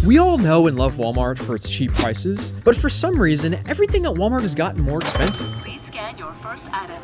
We all know and love Walmart for its cheap prices, but for some reason, everything at Walmart has gotten more expensive. Please scan your first item.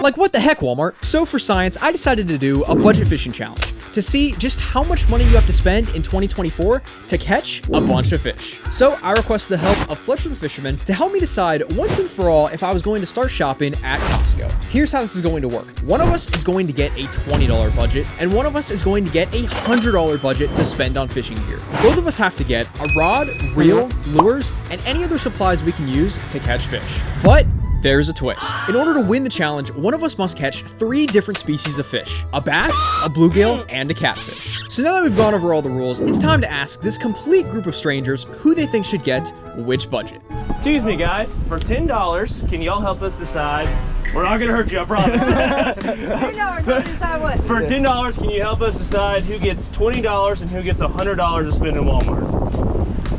Like, what the heck, Walmart? So for science, I decided to do a budget fishing challenge to see just how much money you have to spend in 2024 to catch a bunch of fish. So I requested the help of Fletcher the fisherman to help me decide once and for all if I was going to start shopping at Costco. Here's how this is going to work. One of us is going to get a $20 budget, and one of us is going to get a $100 budget to spend on fishing gear. Both of us have to get a rod, reel, lures, and any other supplies we can use to catch fish. But there's a twist. In order to win the challenge, one of us must catch 3 different species of fish: a bass, a bluegill, and a catfish. So now that we've gone over all the rules, it's time to ask this complete group of strangers who they think should get which budget. Excuse me, guys. For $10, can y'all help us decide? We're not gonna hurt you, I promise. $10, decide what? For $10, can you help us decide who gets $20 and who gets $100 to spend in Walmart?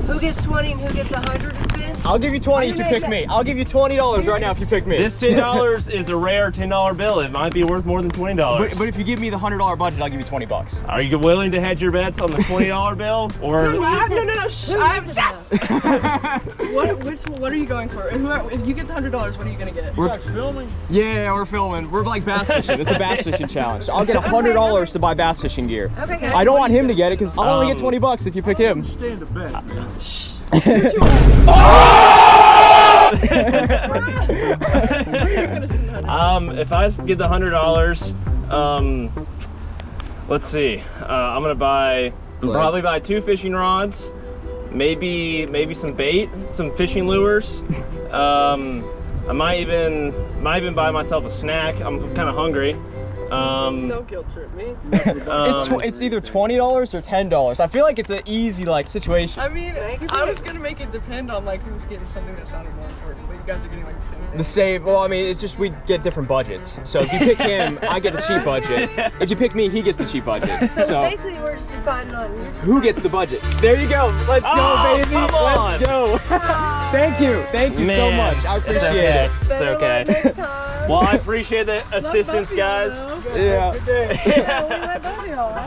Who gets 20 and who gets 100 to spend? I'll give you 20 if you pick me. I'll give you $20 right now if you pick me. This $10 is a rare $10 bill. It might be worth more than $20. But if you give me the $100 budget, I'll give you 20 bucks. Are you willing to hedge your bets on the $20 bill? Or No. What are you going for? If you get the $100, what are you gonna get? We're filming? Yeah, we're filming. We're like bass fishing. It's a bass fishing challenge. So I'll get $100 to buy bass fishing gear. Okay, guys. I don't want him to get it because I'll only get 20 bucks if you pick him. Stand a bet. if I get the $100, let's see. I'm gonna probably buy 2 fishing rods, maybe some bait, some fishing lures. I might even buy myself a snack. I'm kind of hungry. Don't guilt trip me. It's either $20 or $10. I feel like it's an easy situation. I mean, I was gonna make it depend on like who's getting something that sounded more important, but you guys are getting like the same thing. The same. Well, I mean, it's just we get different budgets. So if you pick him, I get the cheap budget. If you pick me, he gets the cheap budget. So basically, we're just deciding on who gets the budget. There you go. Let's go, baby. Come on. Let's go. Thank you so much. I appreciate it. It's okay. Well, I appreciate the assistance, guys. Yeah.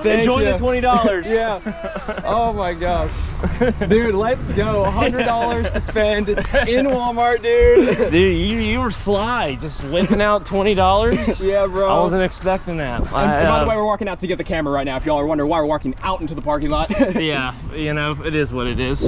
Enjoy the $20. Yeah. Oh my gosh. Dude, let's go. $100 to spend in Walmart, dude. Dude, you were sly, just whipping out $20. Yeah, bro. I wasn't expecting that. And by the way, we're walking out to get the camera right now. If y'all are wondering why we're walking out into the parking lot. Yeah, you know, it is what it is.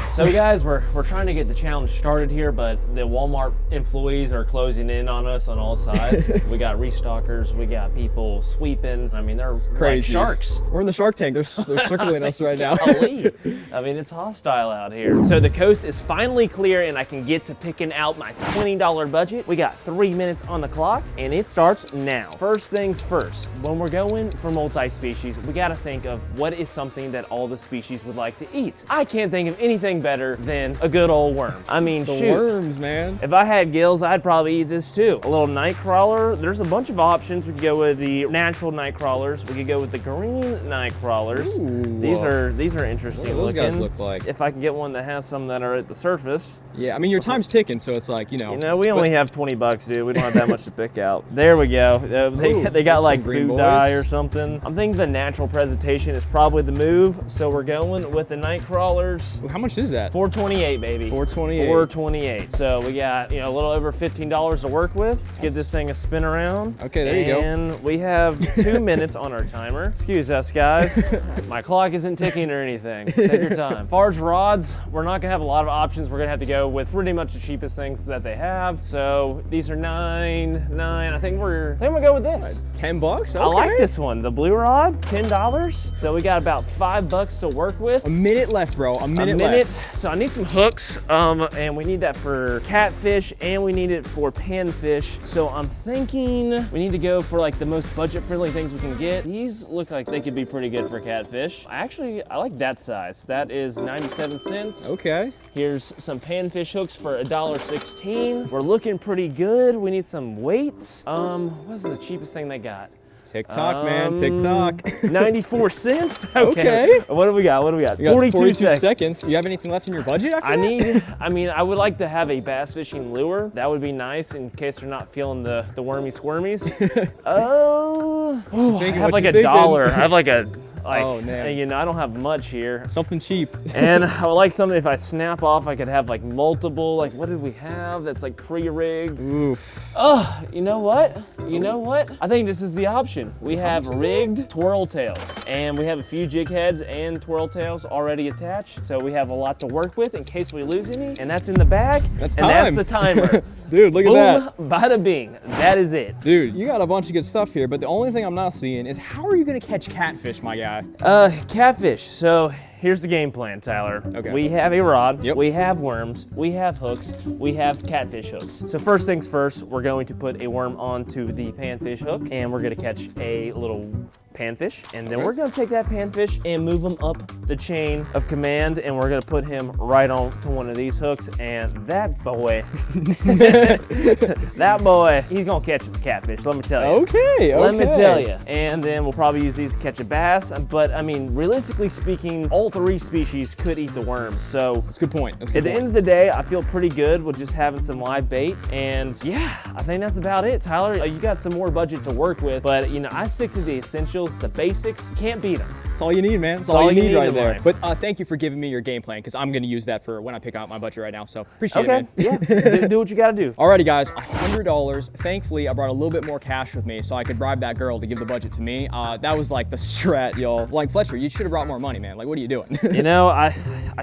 So guys, we're trying to get the challenge started here, but the Walmart employees are closing in on us on all sides. We got restockers, we got people sweeping. I mean, they're crazy. like sharks. We're in the Shark Tank. They're circling us right now. Golly. I mean, it's hostile out here. So the coast is finally clear and I can get to picking out my $20 budget. We got 3 minutes on the clock and it starts now. First things first, when we're going for multi-species, we gotta think of what is something that all the species would like to eat. I can't think of anything better than a good old worm. I mean, The shoot. worms, man. If I had gills, I'd probably eat this too. A little night crawler. There's a bunch of options. We could go with the natural night crawlers. We could go with the green night crawlers. Ooh. These are interesting What do those looking. guys look like? If I can get one that has some that are at the surface. Yeah, I mean, your time's ticking, so it's like, you know. You know, we only have 20 bucks, dude. We don't have that much to pick out. There we go. They got there's like some green food boys. dye or something. I'm thinking the natural presentation is probably the move. So we're going with the night crawlers. How much is that? $4.28, baby. $4.28. $4.28. So we got, you know, a little over $15 to work with. Let's give this thing a spin around. Okay, there you go. And we have 2 minutes on our timer. Excuse us, guys. My clock isn't ticking or anything. Take your time. As far as rods, we're not gonna have a lot of options. We're gonna have to go with pretty much the cheapest things that they have. So these are $9. I think we're gonna go with this. 10 bucks? Okay. I like this one. The blue rod, $10. So we got about $5 to work with. A minute left, bro. A minute left. So I need some hooks, and we need that for catfish, and we need it for panfish. So I'm thinking we need to go for like the most budget-friendly things we can get. These look like they could be pretty good for catfish. I like that size. That is 97 cents. Okay. Here's some panfish hooks for $1.16. We're looking pretty good. We need some weights. What's the cheapest thing they got? TikTok, man, TikTok. 94 cents? Okay. What do we got? What do we got? You got 42 seconds. Do you have anything left in your budget after I that? mean, I would like to have a bass fishing lure. That would be nice in case they're not feeling the wormy squirmies. I have like $1. I have like a, Oh, man. you know, I don't have much here. Something cheap. And I would like something, if I snap off, I could have like multiple, like what did we have that's like pre-rigged? Oof. Oh, you know what? You know what? I think this is the option. We have rigged twirl tails, and we have a few jig heads and twirl tails already attached, so we have a lot to work with in case we lose any, and that's in the bag. That's and time. that's the timer. Dude, look Boom, at that. bada bing. That is it. Dude, you got a bunch of good stuff here, but the only thing I'm not seeing is how are you gonna catch catfish, my guy? Catfish. So here's the game plan, Tyler. Okay. We have a rod, Yep. we have worms, we have hooks, we have catfish hooks. So first things first, we're going to put a worm onto the panfish hook, and we're gonna catch a little panfish, and then we're gonna take that panfish and move him up the chain of command, and we're gonna put him right onto one of these hooks, and that boy, that boy, he's gonna catch us a catfish, let me tell you. Okay. Let me tell you. And then we'll probably use these to catch a bass, but I mean, realistically speaking, all three species could eat the worms, so That's a good point. That's a at good the point. end of the day, I feel pretty good with just having some live bait. And yeah, I think that's about it. Tyler, you got some more budget to work with, but you know, I stick to the essentials, the basics. You can't beat them. That's all you need, man. That's all you need right there. But thank you for giving me your game plan, because I'm gonna use that for when I pick out my budget right now. So appreciate it, Okay, man. yeah, do what you gotta do. Alrighty, guys, $100. Thankfully, I brought a little bit more cash with me so I could bribe that girl to give the budget to me. That was like the strat, y'all. Like, Fletcher, you should have brought more money, man. Like, what are you doing? You know, I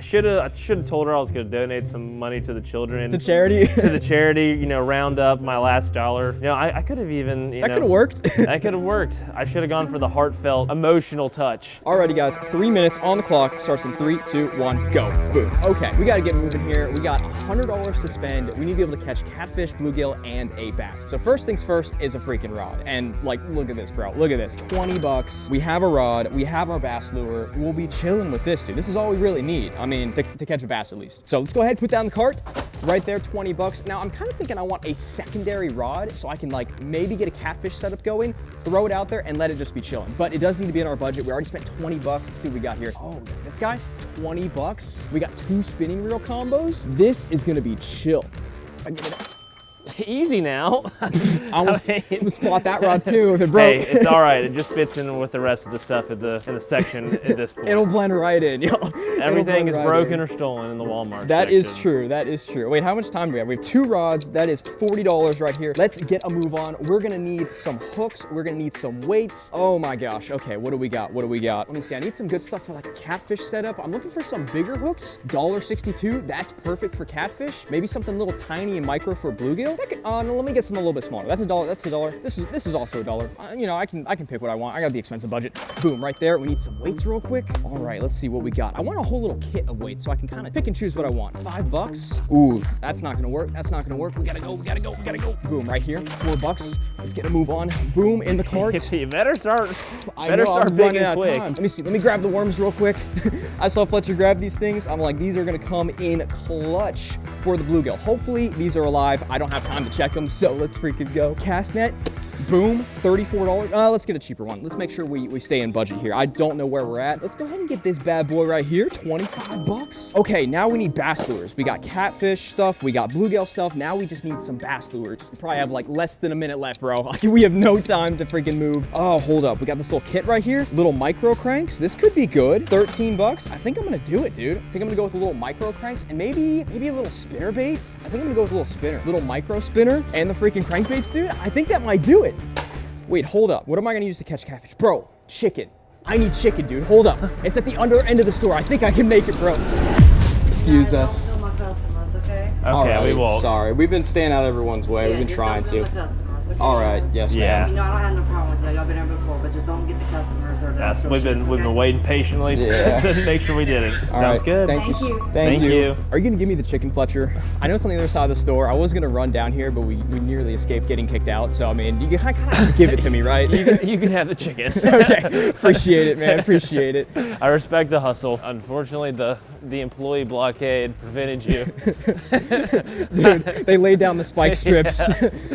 should have told her I was gonna donate some money to the children. To charity? To the charity, you know, round up my last dollar. You know, I could have even, That could have worked. That could have worked. I should have gone for the heartfelt, emotional touch. Alrighty, guys, 3 minutes on the clock. Starts in 3, 2, 1, go. Boom. Okay, we gotta get moving here. We got $100 to spend. We need to be able to catch catfish, bluegill, and a bass. So first things first is a freaking rod. And like, look at this, bro. Look at this. 20 bucks. We have a rod. We have our bass lure. We'll be chilling with this, dude. This is all we really need. I mean, to catch a bass at least. So let's go ahead, put that in the cart. Right there, 20 bucks. Now I'm kind of thinking I want a secondary rod so I can like maybe get a catfish setup going, throw it out there and let it just be chilling. But it does need to be in our budget. We already spent 20 bucks. Let's see what we got here. Oh, this guy, 20 bucks. We got 2 spinning reel combos. This is gonna be chill. I get it. Easy now. I almost spot that rod too if it broke. Hey, it's all right. It just fits in with the rest of the stuff in the section at this point. It'll blend right in, yo. Everything is broken or stolen in the Walmart That section. is true. That is true. Wait, how much time do we have? We have 2 rods. That is $40 right here. Let's get a move on. We're gonna need some hooks. We're gonna need some weights. Oh my gosh. Okay, what do we got? What do we got? Let me see. I need some good stuff for like a catfish setup. I'm looking for some bigger hooks. $1.62. That's perfect for catfish. Maybe something little tiny and micro for bluegill. No, let me get some a little bit smaller. That's $1. That's $1. This is also $1. You know, I can pick what I want. I got the expensive budget. Boom, right there. We need some weights real quick. All right, let's see what we got. I want a whole little kit of weights so I can kind of pick and choose what I want. $5. Ooh, that's not gonna work. That's not gonna work. We gotta go. We gotta go. We gotta go. Boom, right here. $4. Let's get a move on. Boom, in the cart. You better start. I Better know, start I'm big running out and of quick. time. Let me see. Let me grab the worms real quick. I saw Fletcher grab these things. I'm like, these are gonna come in clutch for the bluegill. Hopefully these are alive. I don't have time to check them, so let's freaking go. Cast net. Boom, $34. Let's get a cheaper one. Let's make sure we stay in budget here. I don't know where we're at. Let's go ahead and get this bad boy right here, 25 bucks. Okay, now we need bass lures. We got catfish stuff, we got bluegill stuff. Now we just need some bass lures. We probably have like less than a minute left, bro. We have no time to freaking move. Oh, hold up. We got this little kit right here. Little micro cranks. This could be good. 13 bucks. I think I'm gonna do it, dude. I think I'm gonna go with a little micro cranks and maybe a little spinner bait. I think I'm gonna go with a little spinner. Little micro spinner and the freaking crankbaits, dude. I think that might do it. Wait, hold up. What am I gonna use to catch catfish? Bro, chicken. I need chicken, dude. Hold up. It's at the under end of the store. I think I can make it, bro. Excuse us. Don't kill my customers, okay? Okay, we won't. Sorry, we've been staying out of everyone's way. We've been just trying don't kill to. the customers, okay? All right, yes, Yeah. ma'am. You know, I don't have no problem with y'all. Y'all been here before, but just don't get the customers or the That's we've been okay? waiting patiently Yeah. to make sure we did it. All Sounds right, good. Thank Thank you. you. Thank Thank you. you. Are you gonna give me the chicken, Fletcher? I know it's on the other side of the store. I was gonna run down here, but we nearly escaped getting kicked out. So I mean, you kind of have to give it to me, right? You can have the chicken. Okay, appreciate it, man. Appreciate it. I respect the hustle. Unfortunately, the employee blockade prevented you. Dude, they laid down the spike strips.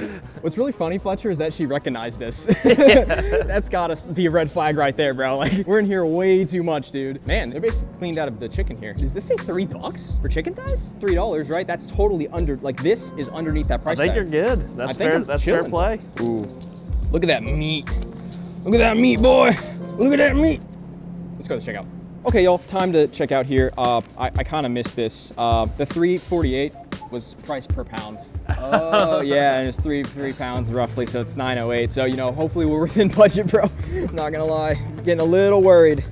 What's really funny, Fletcher, is that she recognized us. That's gotta be a red flag right there, bro. Like, we're in here way too much, dude. Man, they're basically cleaned out of the chicken here. Does this say $3 for chicken thighs? $3, right? That's totally under, like, this is underneath that price I think tag. you're good. That's fair. That's fair play. Ooh, look at that meat. Look at that meat, boy. Look at that meat. Let's go to checkout. Okay, y'all, time to check out here. I kind of missed this. The $3.48 was price per pound. Oh, yeah, and it's three pounds roughly, so it's $9.08. So, you know, hopefully we're within budget, bro. I'm not gonna lie, getting a little worried.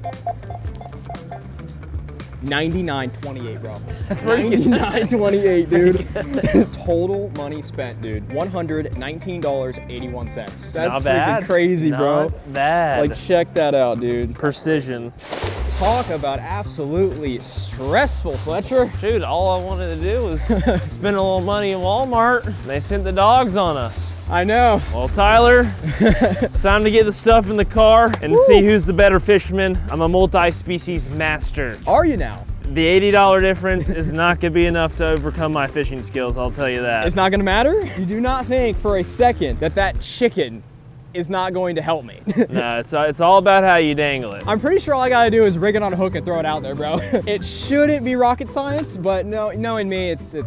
$99.28, bro. That's pretty good. $99.28, dude. Total money spent, dude. $119.81. That's Not bad. freaking crazy, bro. Not bad. Like, check that out, dude. Precision. Talk about absolutely stressful, Fletcher. Dude, all I wanted to do was spend a little money in Walmart. They sent the dogs on us. I know. Well, Tyler, it's time to get the stuff in the car and see who's the better fisherman. I'm a multi-species master. Are you now? The $80 difference is not gonna be enough to overcome my fishing skills, I'll tell you that. It's not gonna matter? You do not think for a second that that chicken is not going to help me. No, it's all about how you dangle it. I'm pretty sure all I gotta do is rig it on a hook and throw it out there, bro. It shouldn't be rocket science, but no, knowing me, it's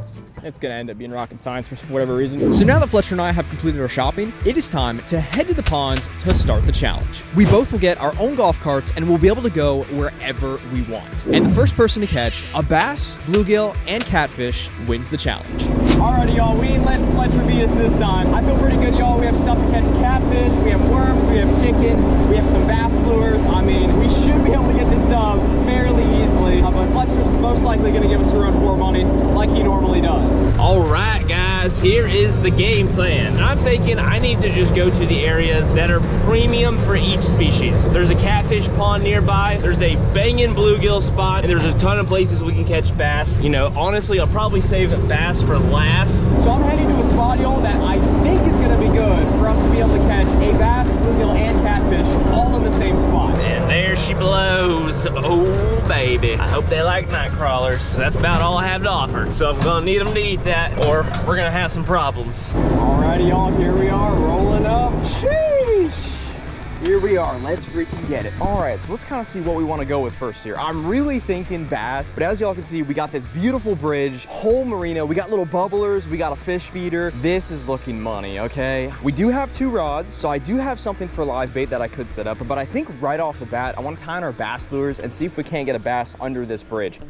gonna end up being rocket science for whatever reason. So now that Fletcher and I have completed our shopping, it is time to head to the ponds to start the challenge. We both will get our own golf carts and we'll be able to go wherever we want. And the first person to catch a bass, bluegill, and catfish wins the challenge. Alrighty, y'all, we ain't letting Fletcher beat us this time. I feel pretty good, y'all. We have stuff to catch catfish, we have worms, we have chicken, we have some bass lures. I mean, we should be able to get this done fairly easily, but Fletcher's most likely gonna give us a run for money like he normally does. All right, guys, here is the game plan. I'm thinking I need to just go to the areas that are premium for each species. There's a catfish pond nearby, there's a banging bluegill spot, and there's a ton of places we can catch bass. You know, honestly, I'll probably save bass for last. So I'm heading to a spot, y'all, that I think is gonna be good for us to be able to catch a bass, bluegill, and catfish all in the same spot. And there she blows. Oh, baby. I hope they like night crawlers. That's about all I have to offer. So I'm gonna need them to eat that, or we're gonna have some problems. Alrighty, y'all, here we are, rolling up. Sheesh! Here we are, let's freaking get it. All right, so let's kind of see what we want to go with first here. I'm really thinking bass, but as y'all can see, we got this beautiful bridge, whole marina, we got little bubblers, we got a fish feeder. This is looking money, okay? We do have 2 rods, so I do have something for live bait that I could set up, but I think right off the bat, I want to tie in our bass lures and see if we can't get a bass under this bridge.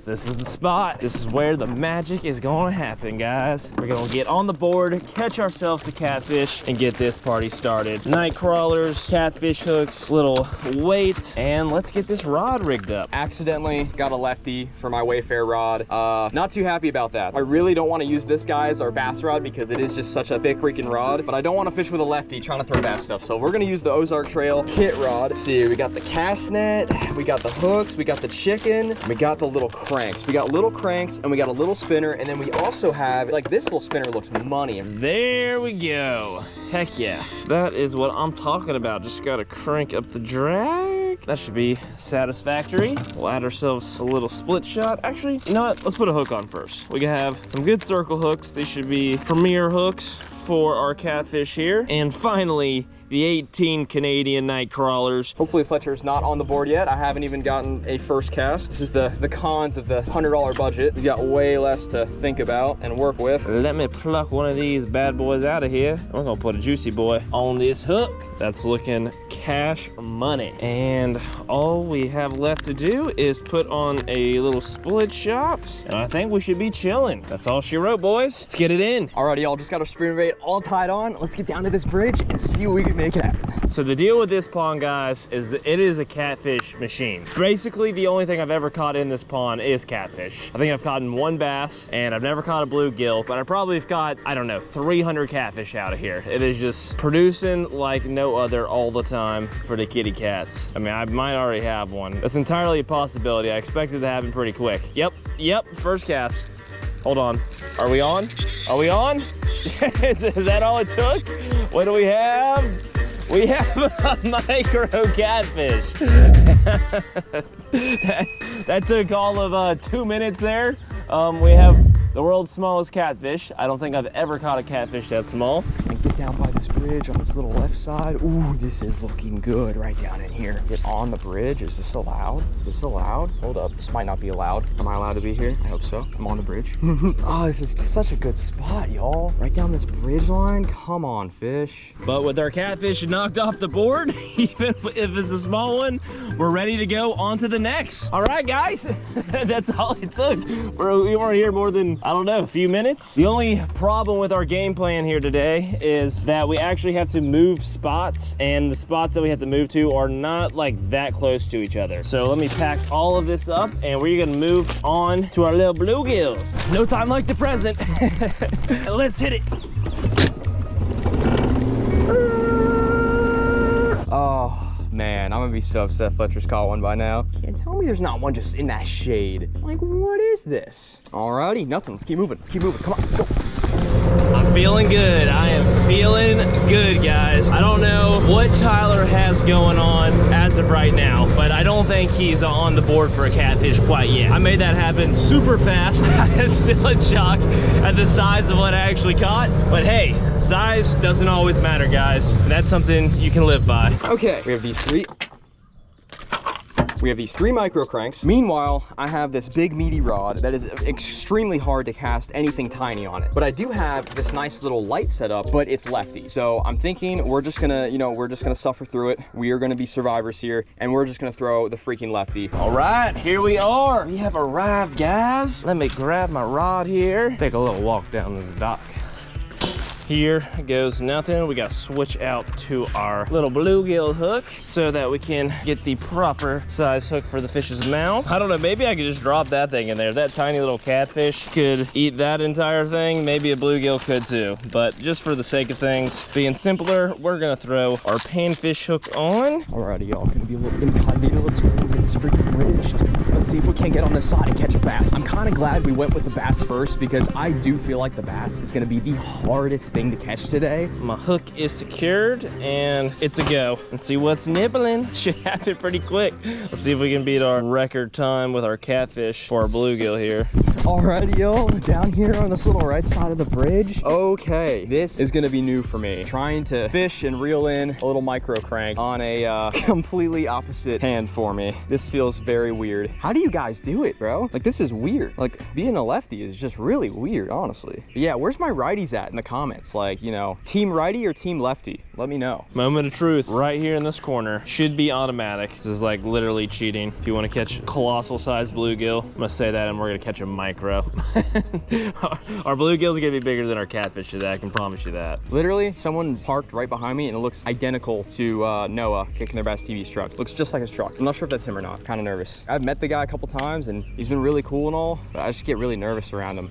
This is the spot. This is where the magic is gonna happen, guys. We're gonna get on the board, catch ourselves a catfish, and get this party started. Night crawlers, catfish hooks, little weight, and let's get this rod rigged up. Accidentally got a lefty for my Wayfair rod. Not too happy about that. I really don't want to use this guy as our bass rod because it is just such a thick freaking rod, but I don't want to fish with a lefty trying to throw bass stuff. So we're gonna use the Ozark Trail kit rod. Let's see, we got the cast net, we got the hooks, we got the chicken, we got the little cranks. We got little cranks and we got a little spinner, and then we also have, like, this little spinner looks money. There we go. Heck yeah. That is what I'm talking about. Just gotta crank up the drag. That should be satisfactory. We'll add ourselves a little split shot. Actually, you know what? Let's put a hook on first. We can have some good circle hooks. These should be premier hooks for our catfish here. And finally, the 18 Canadian night crawlers. Hopefully Fletcher's not on the board yet. I haven't even gotten a first cast. This is the cons of the $100 budget. He's got way less to think about and work with. Let me pluck one of these bad boys out of here. We're gonna put a juicy boy on this hook. That's looking cash money. And all we have left to do is put on a little split shot. And I think we should be chilling. That's all she wrote, boys. Let's get it in. Alrighty, y'all, just got our spinnerbait all tied on. Let's get down to this bridge and see what we can make it happen. So the deal with this pond, guys, is it is a catfish machine. Basically, the only thing I've ever caught in this pond is catfish. I think I've caught in 1 bass, and I've never caught a bluegill, but I probably have caught, I don't know, 300 catfish out of here. It is just producing like no other all the time for the kitty cats. I mean, I might already have one. That's entirely a possibility. I expect it to happen pretty quick. Yep, first cast. Hold on. Are we on? Are we on? Is that all it took? What do we have? We have a micro catfish. that took all of 2 minutes there. We have the world's smallest catfish. I don't think I've ever caught a catfish that small. And get down by this bridge on this little left side. Ooh, this is looking good right down in here. Get on the bridge. Is this allowed? Is this allowed? Hold up, this might not be allowed. Am I allowed to be here? I hope so. I'm on the bridge. Oh, this is such a good spot, y'all. Right down this bridge line. Come on, fish. But with our catfish knocked off the board, even if it's a small one, we're ready to go on to the next. All right, guys, that's all it took. We weren't here more than, I don't know, a few minutes. The only problem with our game plan here today is that we actually have to move spots, and the spots that we have to move to are not like that close to each other. So let me pack all of this up, and we're gonna move on to our little bluegills. No time like the present. Let's hit it. Oh, man, I'm gonna be so upset Fletcher's caught one by now. Can't tell me there's not one just in that shade. Like, what is this? Alrighty, nothing. Let's keep moving. Let's keep moving. Come on, let's go. I'm feeling good. I am feeling good, guys. I don't know what Tyler has going on as of right now, but I don't think he's on the board for a catfish quite yet. I made that happen super fast. I'm still in shock at the size of what I actually caught, but hey, size doesn't always matter, guys. That's something you can live by. Okay, we have these three. We have these 3 micro cranks. Meanwhile, I have this big meaty rod that is extremely hard to cast anything tiny on it. But I do have this nice little light set up, but it's lefty. So I'm thinking we're just gonna, we're just gonna suffer through it. We are gonna be survivors here, and we're just gonna throw the freaking lefty. All right, here we are. We have arrived, guys. Let me grab my rod here. Take a little walk down this dock. Here goes nothing. We got to switch out to our little bluegill hook so that we can get the proper size hook for the fish's mouth. I don't know, maybe I could just drop that thing in there. That tiny little catfish could eat that entire thing. Maybe a bluegill could too. But just for the sake of things being simpler, we're gonna throw our panfish hook on. Alrighty, y'all, gonna be a little incognito. Let's move this freaking bridge. Let's see if we can't get on this side and catch a bass. I'm kind of glad we went with the bass first, because I do feel like the bass is gonna be the hardest thing to catch today. My hook is secured and it's a go. And see what's nibbling. Should happen pretty quick. Let's see if we can beat our record time with our catfish for our bluegill here. Alrighty, y'all, down here on this little right side of the bridge. Okay, this is gonna be new for me. Trying to fish and reel in a little micro crank on a completely opposite hand for me. This feels very weird. How do you guys do it, bro? Like, this is weird. Like, being a lefty is just really weird, honestly. But yeah, where's my righties at in the comments? Like, team righty or team lefty? Let me know. Moment of truth, right here in this corner. Should be automatic. This is like literally cheating. If you want to catch a colossal sized bluegill, I'm gonna say that and we're gonna catch a micro. Our bluegills are gonna be bigger than our catfish today, I can promise you that. Literally, someone parked right behind me and it looks identical to Noah kicking their bass TV's truck. Looks just like his truck. I'm not sure if that's him or not. Kind of nervous. I've met the guy a couple times and he's been really cool and all, but I just get really nervous around him,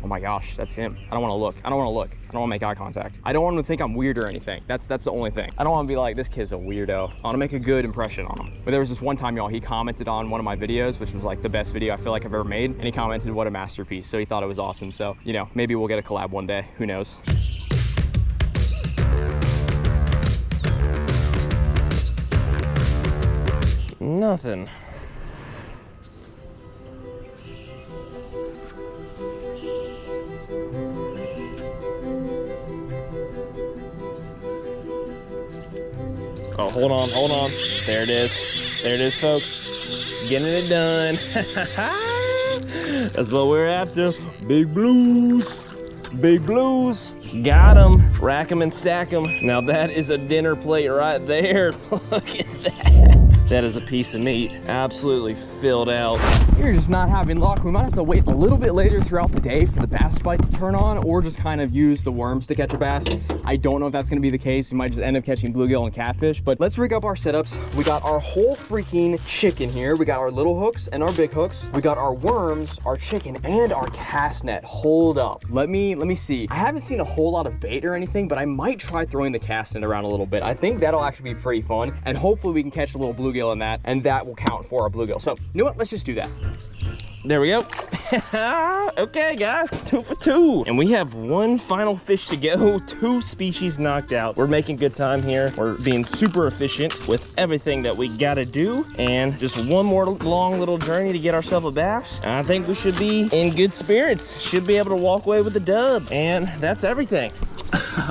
Oh my gosh, that's him. I don't want to look. I don't want to look. I don't want to make eye contact. I don't want him to think I'm weird or anything. That's the only thing. I don't want to be like, this kid's a weirdo. I want to make a good impression on him. But there was this one time, y'all, he commented on one of my videos, which was like the best video I feel like I've ever made. And he commented, what a masterpiece. So he thought it was awesome. So, maybe we'll get a collab one day. Who knows? Nothing. Oh, hold on. There it is, folks. Getting it done. That's what we're after. Big blues. Got them. Rack them and stack them. Now that is a dinner plate right there. Look at that. That is a piece of meat. Absolutely filled out. We're just not having luck. We might have to wait a little bit later throughout the day for the bass bite to turn on, or just kind of use the worms to catch a bass. I don't know if that's gonna be the case. We might just end up catching bluegill and catfish, but let's rig up our setups. We got our whole freaking chicken here. We got our little hooks and our big hooks. We got our worms, our chicken, and our cast net. Hold up. Let me see. I haven't seen a whole lot of bait or anything, but I might try throwing the cast net around a little bit. I think that'll actually be pretty fun, and hopefully we can catch a little bluegill in that, and that will count for our bluegill. So, you know what? Let's just do that. There we go. Okay, guys, 2 for 2. And we have one final fish to go. 2 species knocked out. We're making good time here. We're being super efficient with everything that we gotta do. And just one more long little journey to get ourselves a bass. I think we should be in good spirits. Should be able to walk away with the dub. And that's everything.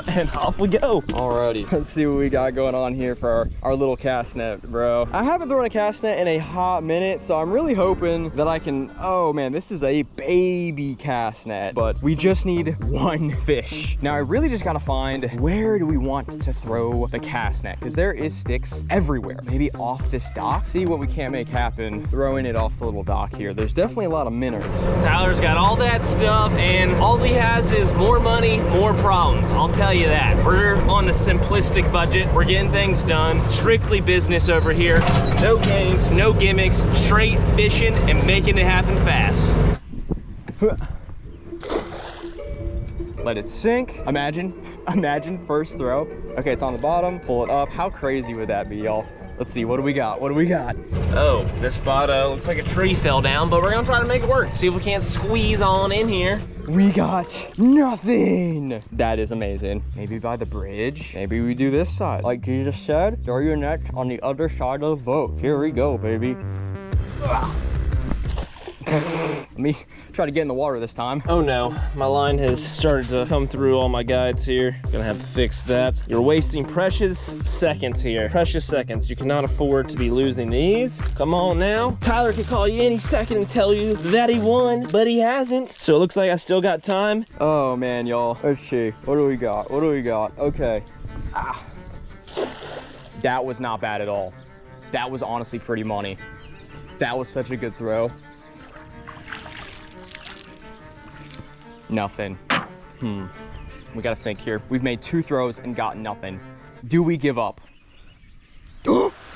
And off we go. Alrighty, let's see what we got going on here for our little cast net, bro. I haven't thrown a cast net in a hot minute, so I'm really hoping that I can, oh man, this is a baby cast net, but we just need 1 fish. Now I really just gotta find, where do we want to throw the cast net? Because there is sticks everywhere. Maybe off this dock. See what we can't make happen throwing it off the little dock here. There's definitely a lot of minnows. Tyler's got all that stuff, and all he has is more money, more problems. I'll tell you that. We're on a simplistic budget. We're getting things done. Strictly business over here. No games, no gimmicks, straight fishing and making it happen fast. Let it sink. Imagine first throw. Okay, it's on the bottom. Pull it up. How crazy would that be, y'all? Let's see, what do we got? What do we got? Oh, this spot looks like a tree fell down, but we're gonna try to make it work. See if we can't squeeze on in here. We got nothing. That is amazing. Maybe by the bridge. Maybe we do this side. Like Jesus said, throw your net on the other side of the boat. Here we go, baby. Let me try to get in the water this time. Oh no, my line has started to come through all my guides here. Gonna have to fix that. You're wasting precious seconds here. Precious seconds. You cannot afford to be losing these. Come on now. Tyler could call you any second and tell you that he won, but he hasn't. So it looks like I still got time. Oh man, y'all. Let's see. What do we got? What do we got? Okay. That was not bad at all. That was honestly pretty money. That was such a good throw. Nothing. We gotta think here. We've made 2 throws and got nothing. Do we give up?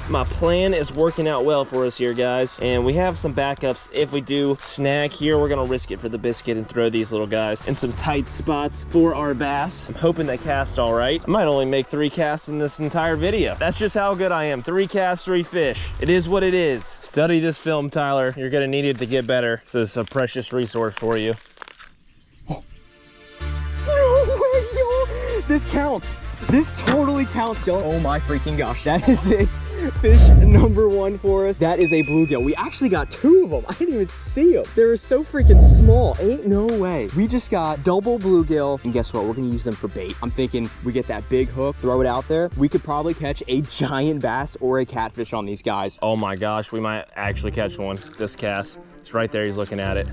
My plan is working out well for us here, guys. And we have some backups. If we do snag here, we're gonna risk it for the biscuit and throw these little guys in some tight spots for our bass. I'm hoping they cast all right. I might only make 3 casts in this entire video. That's just how good I am. 3 casts, 3 fish. It is what it is. Study this film, Tyler. You're gonna need it to get better. So it's a precious resource for you. This counts. This totally counts, y'all. Oh my freaking gosh. That is it. Fish number 1 for us. That is a bluegill. We actually got 2 of them. I didn't even see them. They were so freaking small. Ain't no way. We just got double bluegill. And guess what? We're gonna use them for bait. I'm thinking we get that big hook, throw it out there. We could probably catch a giant bass or a catfish on these guys. Oh my gosh, we might actually catch one. This cast. It's right there. He's looking at it.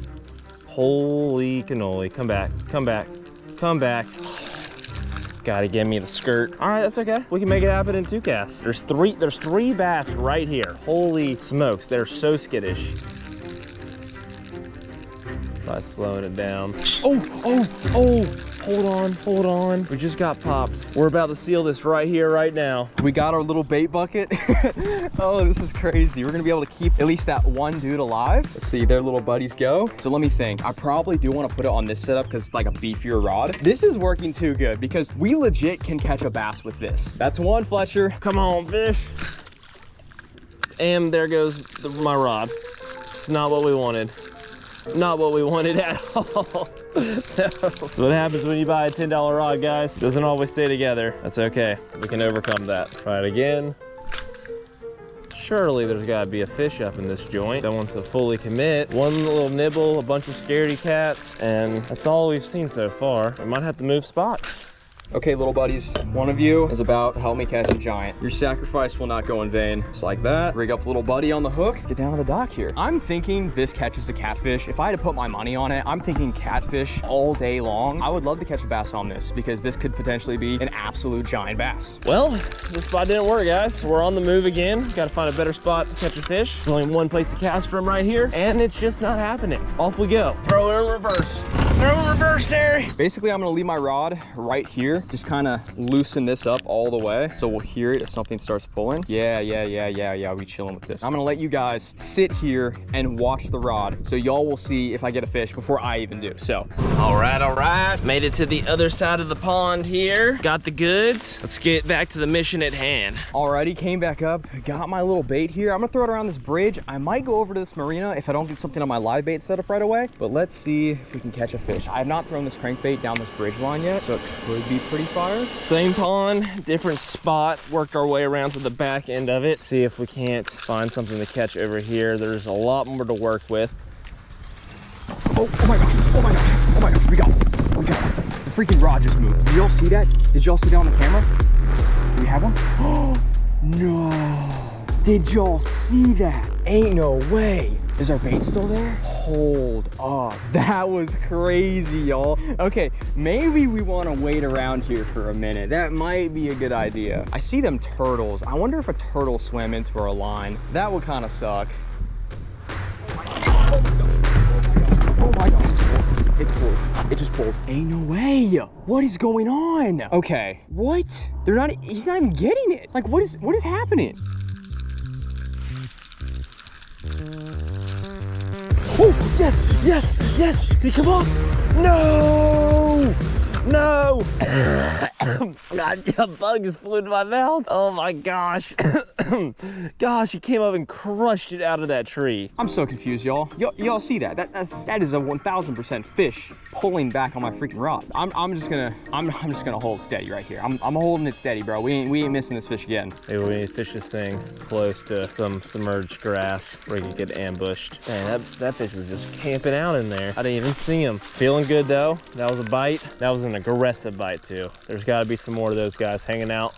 Holy cannoli. Come back. Come back. Come back. Gotta give me the skirt. All right, that's okay. We can make it happen in 2 casts. There's three bass right here. Holy smokes, they're so skittish. By slowing it down. Oh, hold on. We just got popped. We're about to seal this right here, right now. We got our little bait bucket. Oh, this is crazy. We're gonna be able to keep at least that 1 dude alive. Let's see, their little buddies go. So let me think. I probably do want to put it on this setup because it's like a beefier rod. This is working too good because we legit can catch a bass with this. That's 1, Fletcher. Come on, fish. And there goes my rod. It's not what we wanted. Not what we wanted at all. No. That's what happens when you buy a $10 rod, guys. Doesn't always stay together. That's okay. We can overcome that. Try it again. Surely there's gotta be a fish up in this joint that wants to fully commit. 1 little nibble, a bunch of scaredy cats, and that's all we've seen so far. We might have to move spots. Okay, little buddies, one of you is about to help me catch a giant. Your sacrifice will not go in vain. Just like that. Rig up little buddy on the hook. Let's get down to the dock here. I'm thinking this catches a catfish. If I had to put my money on it, I'm thinking catfish all day long. I would love to catch a bass on this because this could potentially be an absolute giant bass. Well, this spot didn't work, guys. We're on the move again. Got to find a better spot to catch a fish. There's only 1 place to cast from right here, and it's just not happening. Off we go. Throw it in reverse. Throw in reverse, Terry. Basically, I'm gonna leave my rod right here here, just kind of loosen this up all the way so we'll hear it if something starts pulling. Yeah, we chilling with this. I'm gonna let you guys sit here and watch the rod so y'all will see if I get a fish before I even do. So all right, made it to the other side of the pond here, got the goods. Let's get back to the mission at hand. alrighty, came back up, got my little bait here. I'm gonna throw it around this bridge. I might go over to this marina if I don't get something on my live bait setup right away, but let's see if we can catch a fish. I have not thrown this crankbait down this bridge line yet, so it could be pretty fire. Same pond, different spot. Worked our way around to the back end of it. See if we can't find something to catch over here. There's a lot more to work with. Oh my gosh, we got it. The freaking rod just moved. Did y'all see that? Did y'all see that on the camera? Do we have one? Oh, no. Did y'all see that? Ain't no way. Is our bait still there? Hold up. That was crazy, y'all. Okay, maybe we want to wait around here for a minute. That might be a good idea. I see them turtles. I wonder if a turtle swam into our line. That would kind of suck. Oh my gosh, it's pulled. It just pulled. Ain't no way. What is going on? Okay, what? He's not even getting it. Like, what is happening? Oh, yes. Did he come off? No. God, a bug just flew into my mouth. Oh my gosh. Gosh, he came up and crushed it out of that tree. I'm so confused, y'all. Y'all see that? That is a 1000% fish pulling back on my freaking rod. I'm just gonna hold steady right here. I'm holding it steady, bro. We ain't missing this fish again. Maybe we need to fish this thing close to some submerged grass where he could get ambushed. Dang, that fish was just camping out in there. I didn't even see him. Feeling good though. That was a bite. That was an aggressive bite too. There's gotta be some more of those guys hanging out.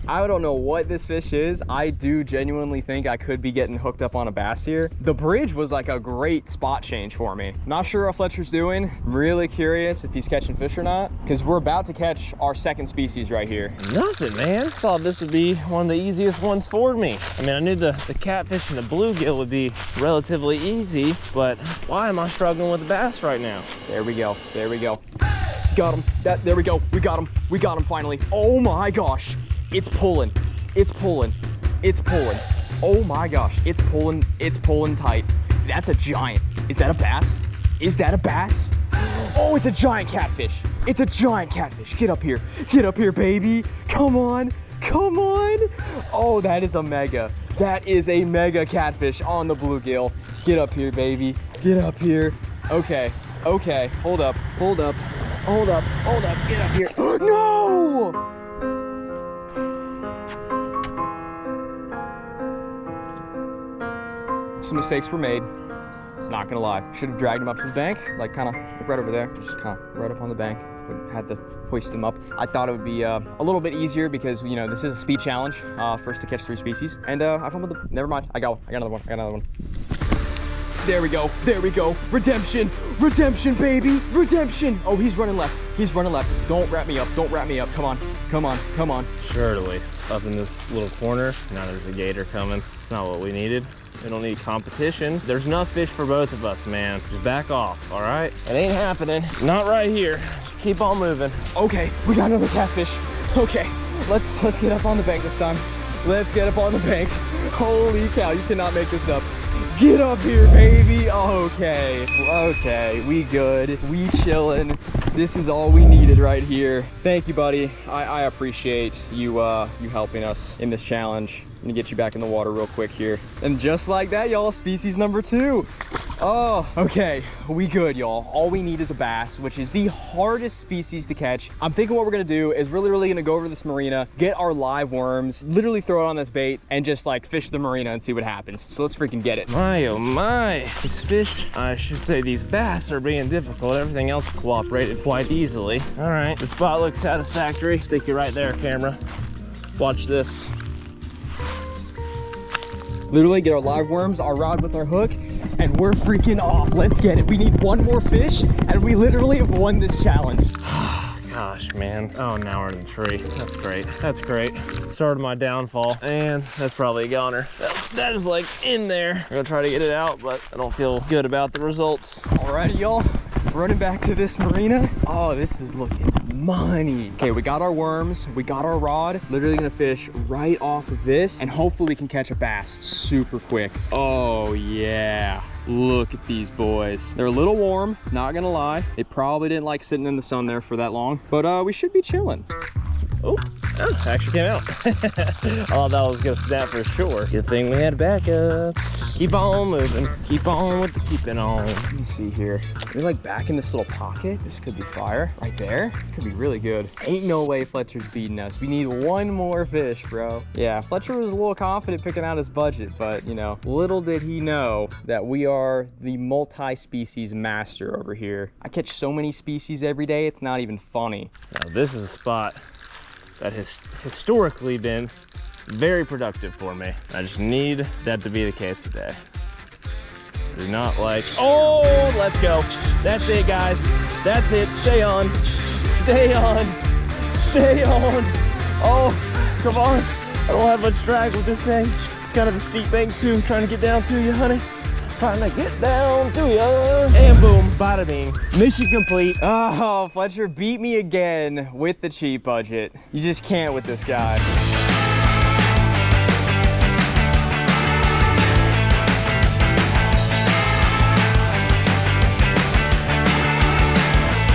I don't know what this fish is. I do genuinely think I could be getting hooked up on a bass here. The bridge was like a great spot change for me. Not sure how Fletcher's doing. I'm really curious if he's catching fish or not, because we're about to catch our second species right here. Nothing, man. Thought this would be one of the easiest ones for me. I mean, I knew the catfish and the bluegill would be relatively easy, but why am I struggling with the bass right now? There we go. Got him. There we go. We got him finally. Oh my gosh. It's pulling. Oh my gosh. It's pulling tight. That's a giant. Is that a bass? Oh, it's a giant catfish. Get up here, baby. Come on. Oh, that is a mega. That is a mega catfish on the bluegill. Get up here, baby. Get up here. Okay. Hold up. Get up here. No! Some mistakes were made. Not gonna lie. Should have dragged him up to the bank, like kind of right over there. Just kind of right up on the bank. Had to hoist him up. I thought it would be a little bit easier because, you know, this is a speed challenge for us to catch 3 species. And I found the, never mind. I got another one. There we go. Redemption, baby. Redemption. Oh, he's running left. Don't wrap me up. Come on. Surely, up in this little corner. Now there's a gator coming. It's not what we needed. We don't need competition. There's enough fish for both of us, man. Just back off, all right? It ain't happening. Not right here. Just keep on moving. Okay, we got another catfish. Okay, let's get up on the bank this time. Let's get up on the bank. Holy cow, you cannot make this up. Get up here, baby. Okay, we good. We chilling. This is all we needed right here. Thank you, buddy. I appreciate you helping us in this challenge. I'm gonna get you back in the water real quick here. And just like that, y'all, species number 2. Oh, okay, we good, y'all. All we need is a bass, which is the hardest species to catch. I'm thinking what we're gonna do is really gonna go over to this marina, get our live worms, literally throw it on this bait, and just like fish the marina and see what happens. So let's freaking get it. My, oh my. These fish, I should say these bass are being difficult. Everything else cooperated quite easily. All right, the spot looks satisfactory. Stick you right there, camera. Watch this. Literally get our live worms, our rod with our hook, and we're freaking off. Let's get it. We need one more fish, and we literally have won this challenge. Gosh, man. Oh, now we're in the tree. That's great. Started my downfall, and that's probably a goner. That is like in there. I'm gonna try to get it out, but I don't feel good about the results. Alrighty, y'all. running back to this marina. Oh, this is looking money. Okay, we got our worms, we got our rod. Literally gonna fish right off of this and hopefully can catch a bass super quick. Oh yeah. Look at these boys. They're a little warm, not gonna lie. They probably didn't like sitting in the sun there for that long, but we should be chilling. Oh, it actually came out. I thought that was gonna snap for sure. Good thing we had backups. Keep on moving. Keep on with the keeping on. Let me see here. We're like back in this little pocket. This could be fire right there. Could be really good. Ain't no way Fletcher's beating us. We need one more fish, bro. Yeah, Fletcher was a little confident picking out his budget, but you know, little did he know that we are the multi-species master over here. I catch so many species every day, it's not even funny. Now this is a spot that has historically been very productive for me. I just need that to be the case today. Do not like, oh, let's go. That's it, guys. That's it, stay on. Stay on, stay on. Oh, come on. I don't have much drag with this thing. It's kind of a steep bank too, trying to get down to you, honey. Trying to get down to ya. And boom, bada bing. Mission complete. Oh, Fletcher beat me again with the cheap budget. You just can't with this guy.